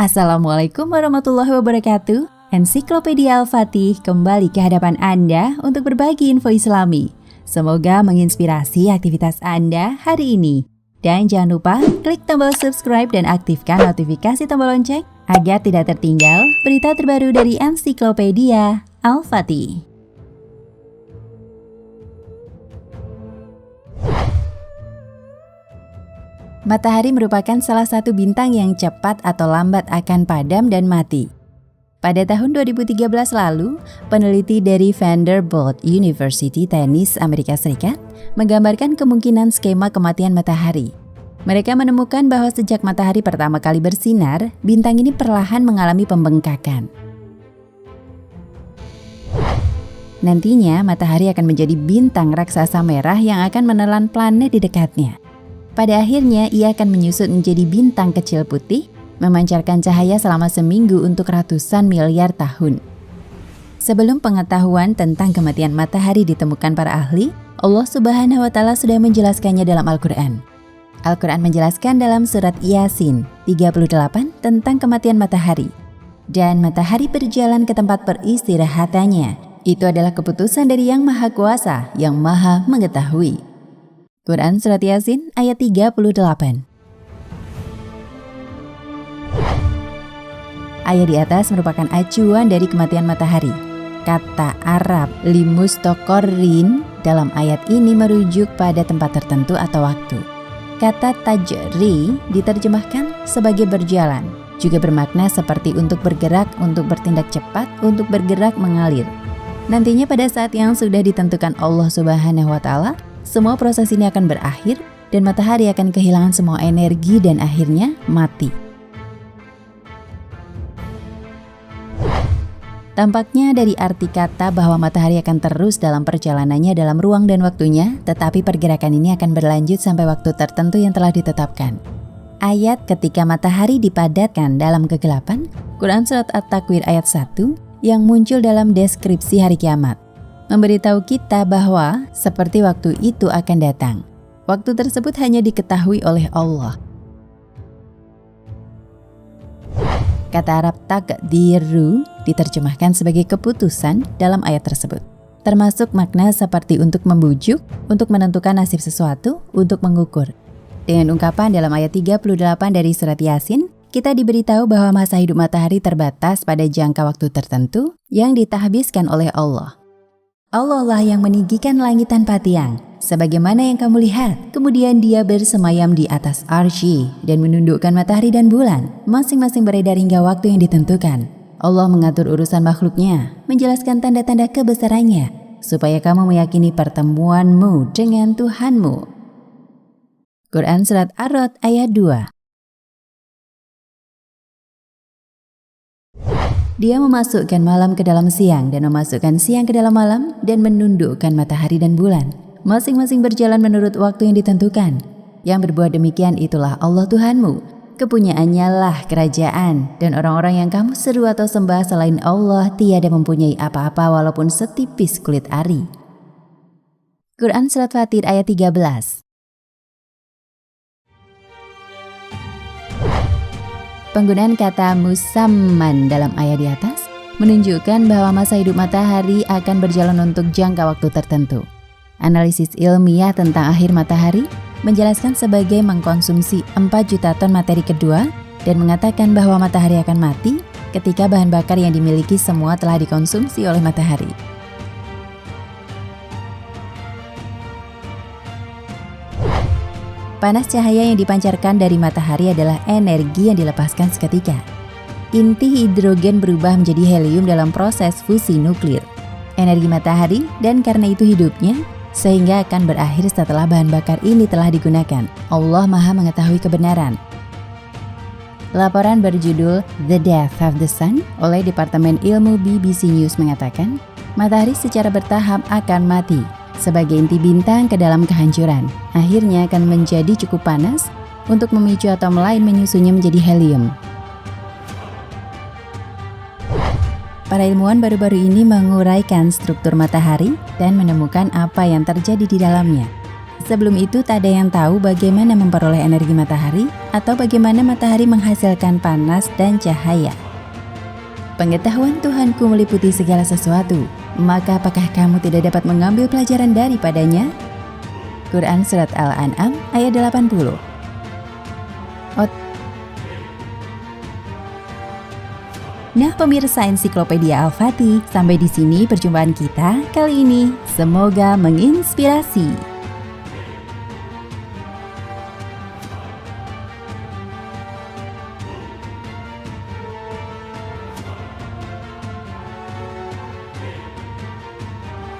Assalamualaikum warahmatullahi wabarakatuh. Ensiklopedia Al-Fatih kembali ke hadapan Anda untuk berbagi info Islami. Semoga menginspirasi aktivitas Anda hari ini. Dan jangan lupa klik tombol subscribe dan aktifkan notifikasi tombol lonceng agar tidak tertinggal berita terbaru dari Ensiklopedia Al-Fatih. Matahari merupakan salah satu bintang yang cepat atau lambat akan padam dan mati. Pada tahun 2013 lalu, peneliti dari Vanderbilt University Tenis Amerika Serikat menggambarkan kemungkinan skema kematian matahari. Mereka menemukan bahwa sejak matahari pertama kali bersinar, bintang ini perlahan mengalami pembengkakan. Nantinya, matahari akan menjadi bintang raksasa merah yang akan menelan planet di dekatnya. Pada akhirnya, ia akan menyusut menjadi bintang kecil putih, memancarkan cahaya selama seminggu untuk ratusan miliar tahun. Sebelum pengetahuan tentang kematian matahari ditemukan para ahli, Allah Subhanahu wa Ta'ala sudah menjelaskannya dalam Al-Quran. Al-Quran menjelaskan dalam surat Yasin 38 tentang kematian matahari. Dan matahari berjalan ke tempat peristirahatannya. Itu adalah keputusan dari Yang Maha Kuasa, yang Maha Mengetahui. Quran Surat Yasin ayat 38. Ayat di atas merupakan acuan dari kematian matahari. Kata Arab limustaqarrin dalam ayat ini merujuk pada tempat tertentu atau waktu. Kata tajri diterjemahkan sebagai berjalan, juga bermakna seperti untuk bergerak, untuk bertindak cepat, untuk bergerak mengalir. Nantinya pada saat yang sudah ditentukan Allah Subhanahu wa Ta'ala, semua proses ini akan berakhir dan matahari akan kehilangan semua energi dan akhirnya mati. Tampaknya dari arti kata bahwa matahari akan terus dalam perjalanannya dalam ruang dan waktunya, tetapi pergerakan ini akan berlanjut sampai waktu tertentu yang telah ditetapkan. Ayat ketika matahari dipadatkan dalam kegelapan, Quran Surat At-Takwir ayat 1 yang muncul dalam deskripsi hari kiamat, memberitahu kita bahwa seperti waktu itu akan datang. Waktu tersebut hanya diketahui oleh Allah. Kata Arab takdiru diterjemahkan sebagai keputusan dalam ayat tersebut. Termasuk makna seperti untuk membujuk, untuk menentukan nasib sesuatu, untuk mengukur. Dengan ungkapan dalam ayat 38 dari surat Yasin, kita diberitahu bahwa masa hidup matahari terbatas pada jangka waktu tertentu yang ditahbiskan oleh Allah. Allah lah yang meninggikan langit tanpa tiang, sebagaimana yang kamu lihat. Kemudian dia bersemayam di atas arsy dan menundukkan matahari dan bulan, masing-masing beredar hingga waktu yang ditentukan. Allah mengatur urusan makhluknya, menjelaskan tanda-tanda kebesarannya, supaya kamu meyakini pertemuanmu dengan Tuhanmu. Quran Surat Ar-Ra'd ayat 2. Dia memasukkan malam ke dalam siang dan memasukkan siang ke dalam malam dan menundukkan matahari dan bulan. Masing-masing berjalan menurut waktu yang ditentukan. Yang berbuat demikian itulah Allah Tuhanmu. Kepunyaannya lah kerajaan dan orang-orang yang kamu seru atau sembah selain Allah tiada mempunyai apa-apa walaupun setipis kulit ari. Quran Surat Fatir ayat 13. Penggunaan kata musamman dalam ayat di atas menunjukkan bahwa masa hidup matahari akan berjalan untuk jangka waktu tertentu. Analisis ilmiah tentang akhir matahari menjelaskan sebagai mengkonsumsi 4 juta ton materi kedua dan mengatakan bahwa matahari akan mati ketika bahan bakar yang dimiliki semua telah dikonsumsi oleh matahari. Panas cahaya yang dipancarkan dari matahari adalah energi yang dilepaskan seketika. Inti hidrogen berubah menjadi helium dalam proses fusi nuklir. Energi matahari dan karena itu hidupnya, sehingga akan berakhir setelah bahan bakar ini telah digunakan. Allah Maha Mengetahui kebenaran. Laporan berjudul The Death of the Sun oleh Departemen Ilmu BBC News mengatakan, matahari secara bertahap akan mati sebagai inti bintang ke dalam kehancuran. Akhirnya akan menjadi cukup panas untuk memicu atom lain menyusunnya menjadi helium. Para ilmuwan baru-baru ini menguraikan struktur matahari dan menemukan apa yang terjadi di dalamnya. Sebelum itu tak ada yang tahu bagaimana memperoleh energi matahari atau bagaimana matahari menghasilkan panas dan cahaya. Pengetahuan Tuhanku meliputi segala sesuatu, maka apakah kamu tidak dapat mengambil pelajaran daripadanya? Quran Surat Al-An'am ayat 80. Nah pemirsa Ensiklopedia Al-Fatih, sampai di sini perjumpaan kita kali ini. Semoga menginspirasi.